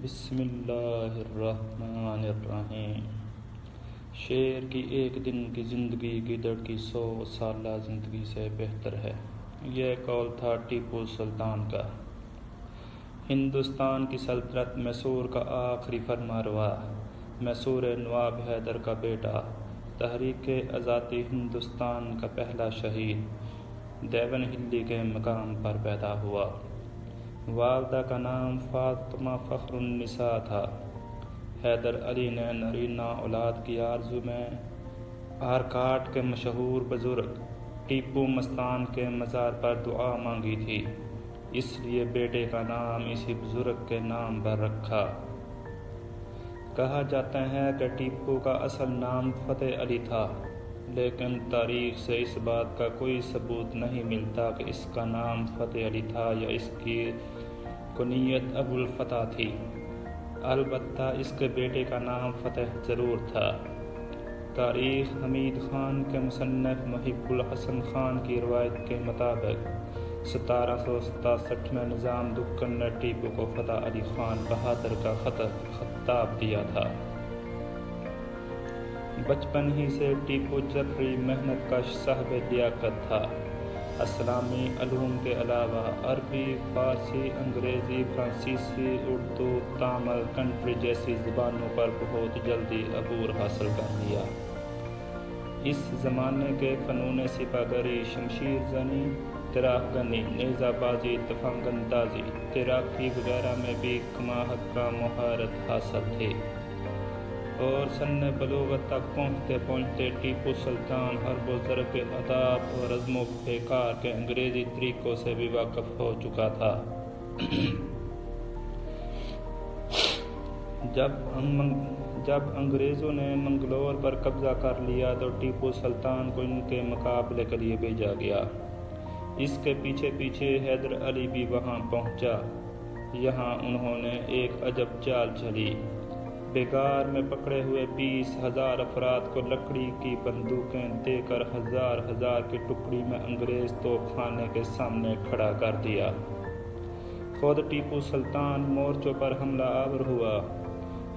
بسم اللہ الرحمن الرحیم۔ شیر کی ایک دن کی زندگی گیدڑ کی 100 سالہ زندگی سے بہتر ہے، یہ قول تھا ٹیپو سلطان کا۔ ہندوستان کی سلطنت میسور کا آخری فرمانروا، میسور نواب حیدر کا بیٹا، تحریک آزادی ہندوستان کا پہلا شہید دیون ہلی کے مقام پر پیدا ہوا۔ والدہ کا نام فاطمہ فخر النساء تھا۔ حیدر علی نے نرینہ اولاد کی آرزو میں آرکاٹ کے مشہور بزرگ ٹیپو مستان کے مزار پر دعا مانگی تھی، اس لیے بیٹے کا نام اسی بزرگ کے نام پر رکھا۔ کہا جاتا ہے کہ ٹیپو کا اصل نام فتح علی تھا، لیکن تاریخ سے اس بات کا کوئی ثبوت نہیں ملتا کہ اس کا نام فتح علی تھا یا اس کی کنیت ابو الفتح تھی۔ البتہ اس کے بیٹے کا نام فتح ضرور تھا۔ تاریخ حمید خان کے مصنف محب الحسن خان کی روایت کے مطابق 1767 میں نظام دکن نے ٹیپو کو فتح علی خان بہادر کا خطاب دیا تھا۔ بچپن ہی سے ٹیپو جبری محنت کش صاحب لیاقت تھا۔ اسلامی علوم کے علاوہ عربی، فارسی، انگریزی، فرانسیسی، اردو، تامل، کنٹری جیسی زبانوں پر بہت جلدی عبور حاصل کر لیا۔ اس زمانے کے فنون سپہ گری، شمشیر زنی، تیراک گنی، نیزہ بازی، تفنگ اندازی، تیراکی وغیرہ میں بھی کما حقہ مہارت حاصل تھی، اور سن بلوغت تک پہنچتے پہنچتے ٹیپو سلطان حرب و ضرب کے آداب اور رزم و پیکار کے انگریزی طریقوں سے بھی واقف ہو چکا تھا۔ جب انگریزوں نے منگلور پر قبضہ کر لیا تو ٹیپو سلطان کو ان کے مقابلے کے لیے بھیجا گیا۔ اس کے پیچھے پیچھے حیدر علی بھی وہاں پہنچا۔ یہاں انہوں نے ایک عجب چال چلی۔ بیگار میں پکڑے ہوئے 20,000 افراد کو لکڑی کی بندوقیں دے کر ہزار ہزار کی ٹکڑی میں انگریز توپ خانے کے سامنے کھڑا کر دیا۔ خود ٹیپو سلطان مورچوں پر حملہ آور ہوا۔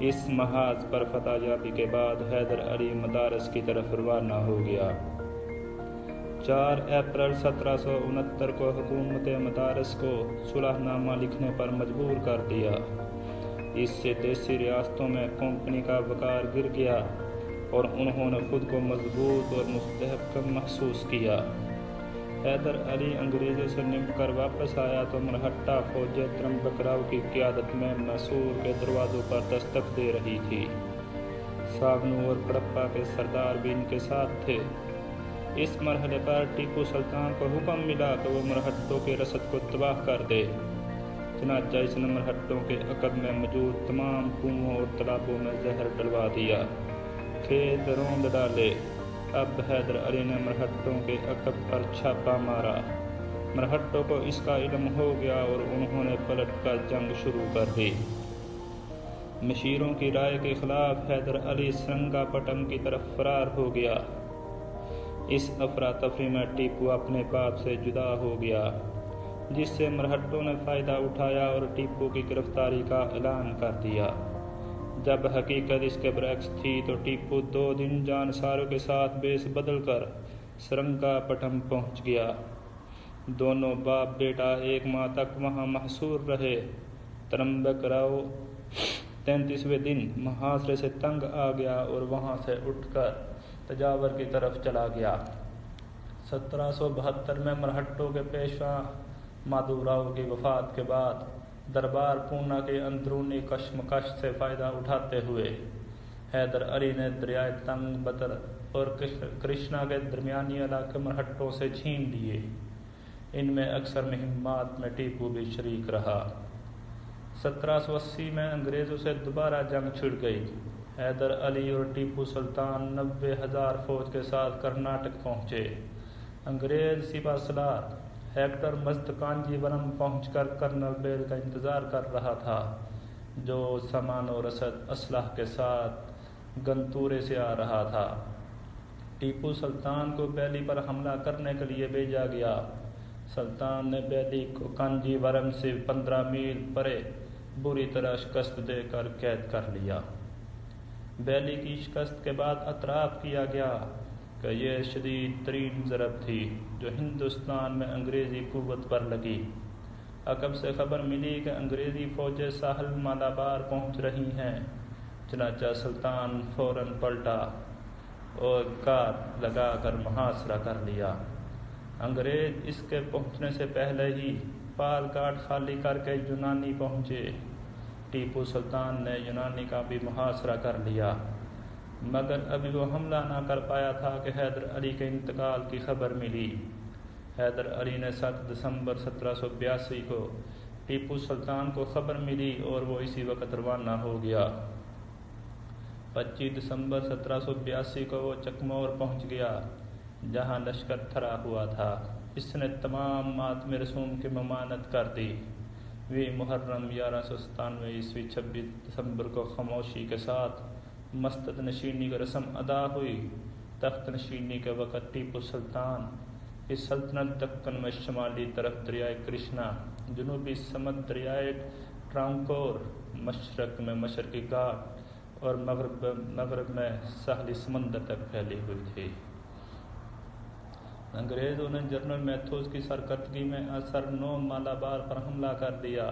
اس محاذ پر فتح یابی کے بعد حیدر علی مدارس کی طرف روانہ ہو گیا۔ 4 اپریل 1769 کو حکومت مدارس کو صلح نامہ لکھنے پر مجبور کر دیا۔ اس سے دیسی ریاستوں میں کمپنی کا وقار گر گیا اور انہوں نے خود کو مضبوط اور مستحکم محسوس کیا۔ حیدر علی انگریزوں سے نمٹ کر واپس آیا تو مرہٹہ فوجیں ترمبک راؤ کی قیادت میں میسور کے دروازوں پر دستک دے رہی تھی۔ ساگنو اور کڑپہ کے سردار بھی ان کے ساتھ تھے۔ اس مرحلے پر ٹیپو سلطان کو حکم ملا کہ وہ مرہٹوں کے رسد کو تباہ کر دے۔ چنانچہ اس نے مرہٹوں کے عقب میں موجود تمام کنوؤں اور تالابوں میں زہر ڈلوا دیا، کھیت روند ڈالے۔ اب حیدر علی نے مرہٹوں کے عقب پر چھاپا مارا۔ مرہٹوں کو اس کا علم ہو گیا اور انہوں نے پلٹ کر جنگ شروع کر دی۔ مشیروں کی رائے کے خلاف حیدر علی سرنگا پٹم کی طرف فرار ہو گیا۔ اس افراتفری میں ٹیپو اپنے باپ سے جدا ہو گیا، جس سے مرہٹوں نے فائدہ اٹھایا اور ٹیپو کی گرفتاری کا اعلان کر دیا۔ جب حقیقت اس کے برعکس تھی تو ٹیپو 2 دن جانساروں کے ساتھ بیس بدل کر سرنگا پٹم پہنچ گیا۔ دونوں باپ بیٹا 1 ماہ تک وہاں محصور رہے۔ ترمبک راؤ 33ویں دن محاصرے سے تنگ آ گیا اور وہاں سے اٹھ کر تنجاور کی طرف چلا گیا۔ 1772 میں مرہٹوں کے پیشوا مادھو راؤ کی وفات کے بعد دربار پونا کے اندرونی کشمکش سے فائدہ اٹھاتے ہوئے حیدر علی نے دریائے تنگ بتر اور کرشنا کے درمیانی علاقے مرہٹوں سے چھین لیے۔ ان میں اکثر مہمات میں ٹیپو بھی شریک رہا۔ 1780 میں انگریزوں سے دوبارہ جنگ چھڑ گئی۔ حیدر علی اور ٹیپو سلطان 90,000 فوج کے ساتھ کرناٹک پہنچے۔ انگریز سپہ سالار ہیکٹر مزد کانجی ورم پہنچ کر کرنل بیل کا انتظار کر رہا تھا، جو سامان و رسد اسلحہ کے ساتھ گنتورے سے آ رہا تھا۔ ٹیپو سلطان کو بیلی پر حملہ کرنے کے لیے بھیجا گیا۔ سلطان نے بیلی کو کانجی ورم سے 15 میل پرے بری طرح شکست دے کر قید کر لیا۔ بیلی کی شکست کے بعد اعتراف کیا گیا کہ یہ شدید ترین ضرب تھی جو ہندوستان میں انگریزی قوت پر لگی۔ عقب سے خبر ملی کہ انگریزی فوجیں ساحل مالابار پہنچ رہی ہیں، چنانچہ سلطان فوراً پلٹا اور کار لگا کر محاصرہ کر لیا۔ انگریز اس کے پہنچنے سے پہلے ہی پال گھاٹ خالی کر کے یونانی پہنچے۔ ٹیپو سلطان نے یونانی کا بھی محاصرہ کر لیا، مگر ابھی وہ حملہ نہ کر پایا تھا کہ حیدر علی کے انتقال کی خبر ملی۔ حیدر علی نے 7 دسمبر 1782 کو ٹیپو سلطان کو خبر ملی اور وہ اسی وقت روانہ ہو گیا۔ 25 دسمبر 1782 کو وہ چکمور پہنچ گیا، جہاں لشکر تھرا ہوا تھا۔ اس نے تمام ماتم رسوم کی ممانعت کر دی۔ محرم 1197 عیسوی 26 دسمبر کو خاموشی کے ساتھ مستد نشینی کی رسم ادا ہوئی۔ تخت نشینی کے وقت ٹیپو سلطان اس سلطنت دکن میں شمالی طرف دریائے کرشنا، جنوبی سمت دریائے ٹرانکور، مشرق میں مشرقی گھاٹ اور مغرب میں ساحلی سمندر تک پھیلی ہوئی تھی۔ انگریزوں نے جنرل میتھوز کی سرکردگی میں اثر 9 مالابار پر حملہ کر دیا۔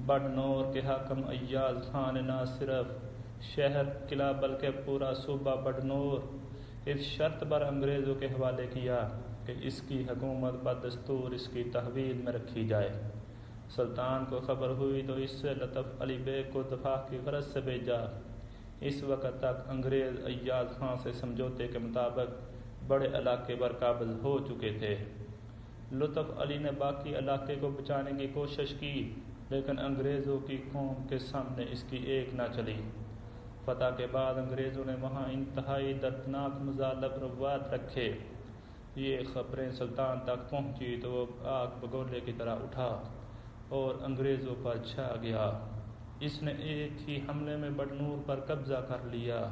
بڑنور کے حاکم ایاز خان نے نہ صرف شہر قلعہ بلکہ پورا صوبہ بڑنور اس شرط پر انگریزوں کے حوالے کیا کہ اس کی حکومت بدستور اس کی تحویل میں رکھی جائے۔ سلطان کو خبر ہوئی تو اس سے لطف علی بیگ کو دفاع کی غرض سے بھیجا۔ اس وقت تک انگریز ایاز خان سے سمجھوتے کے مطابق بڑے علاقے پر قابض ہو چکے تھے۔ لطف علی نے باقی علاقے کو بچانے کی کوشش کی، لیکن انگریزوں کی قوم کے سامنے اس کی ایک نہ چلی۔ فتح کے بعد انگریزوں نے وہاں انتہائی دردناک مظالم روات رکھے۔ یہ خبریں سلطان تک پہنچی تو وہ آگ بگولے کی طرح اٹھا اور انگریزوں پر چھا گیا۔ اس نے ایک ہی حملے میں بڑنور پر قبضہ کر لیا۔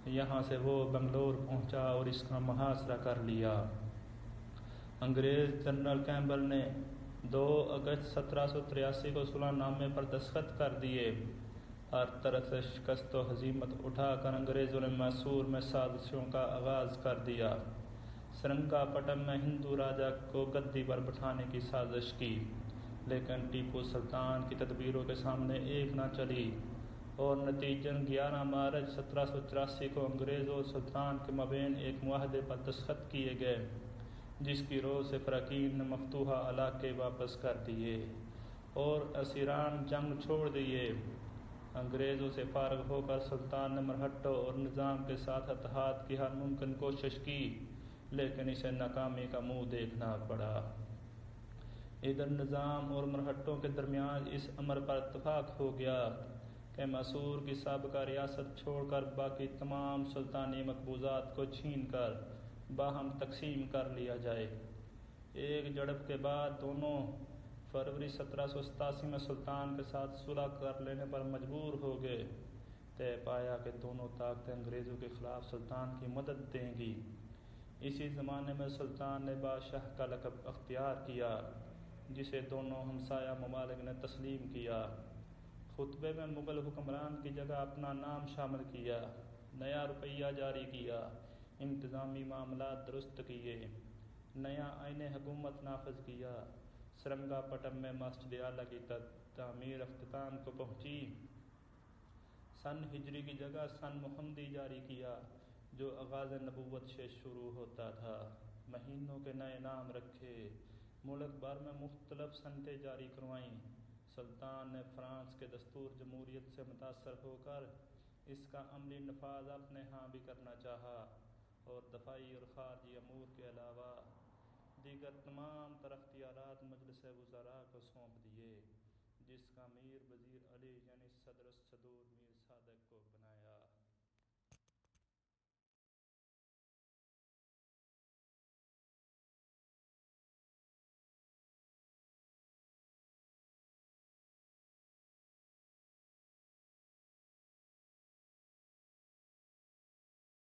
یہاں سے وہ بنگلور پہنچا اور اس کا محاصرہ کر لیا۔ انگریز جنرل کیمبل نے 2 اگست 1783 کو صلح نامے پر دستخط کر دیے۔ ہر طرف سے شکست و ہزیمت اٹھا کر انگریزوں نے میسور میں سازشوں کا آغاز کر دیا۔ سرنگا پٹم میں ہندو راجا کو گدی پر بٹھانے کی سازش کی، لیکن ٹیپو سلطان کی تدبیروں کے سامنے ایک نہ چلی اور نتیجن 11 مارچ 1784 کو انگریز اور سلطان کے مابین ایک معاہدے پر دستخط کیے گئے، جس کی روح سے فراقین نے مفتوحہ علاقے واپس کر دیے اور اسیران جنگ چھوڑ دیے۔ انگریزوں سے فارغ ہو کر سلطان نے مرہٹوں اور نظام کے ساتھ اتحاد کی ہر ممکن کوشش کی، لیکن اسے ناکامی کا منہ دیکھنا پڑا۔ ادھر نظام اور مرہٹوں کے درمیان اس امر پر اتفاق ہو گیا کہ میسور کی سابقہ ریاست چھوڑ کر باقی تمام سلطانی مقبوضات کو چھین کر باہم تقسیم کر لیا جائے۔ ایک جھڑپ کے بعد دونوں فروری 1787 میں سلطان کے ساتھ صلح کر لینے پر مجبور ہو گئے۔ طے پایا کہ دونوں طاقتیں انگریزوں کے خلاف سلطان کی مدد دیں گی۔ اسی زمانے میں سلطان نے بادشاہ کا لقب اختیار کیا، جسے دونوں ہمسایہ ممالک نے تسلیم کیا۔ خطبے میں مغل حکمران کی جگہ اپنا نام شامل کیا، نیا روپیہ جاری کیا، انتظامی معاملات درست کیے، نیا آئین حکومت نافذ کیا۔ سرنگا پٹم میں مسجد اعلیٰ کی تعمیر اختتام کو پہنچی۔ سن ہجری کی جگہ سن محمدی جاری کیا، جو آغاز نبوت سے شروع ہوتا تھا۔ مہینوں کے نئے نام رکھے، ملک بھر میں مختلف صنعتیں جاری کروائیں۔ سلطان نے فرانس کے دستور جمہوریت سے متاثر ہو کر اس کا عملی نفاذ اپنے ہاں بھی کرنا چاہا اور دفاعی اور خارجی امور کے علاوہ دیگر تمام تر اختیارات مجلس وزراء کو سونپ دیے، جس کا میر وزیر علی یعنی صدر الصدور میر صادق کو بنایا۔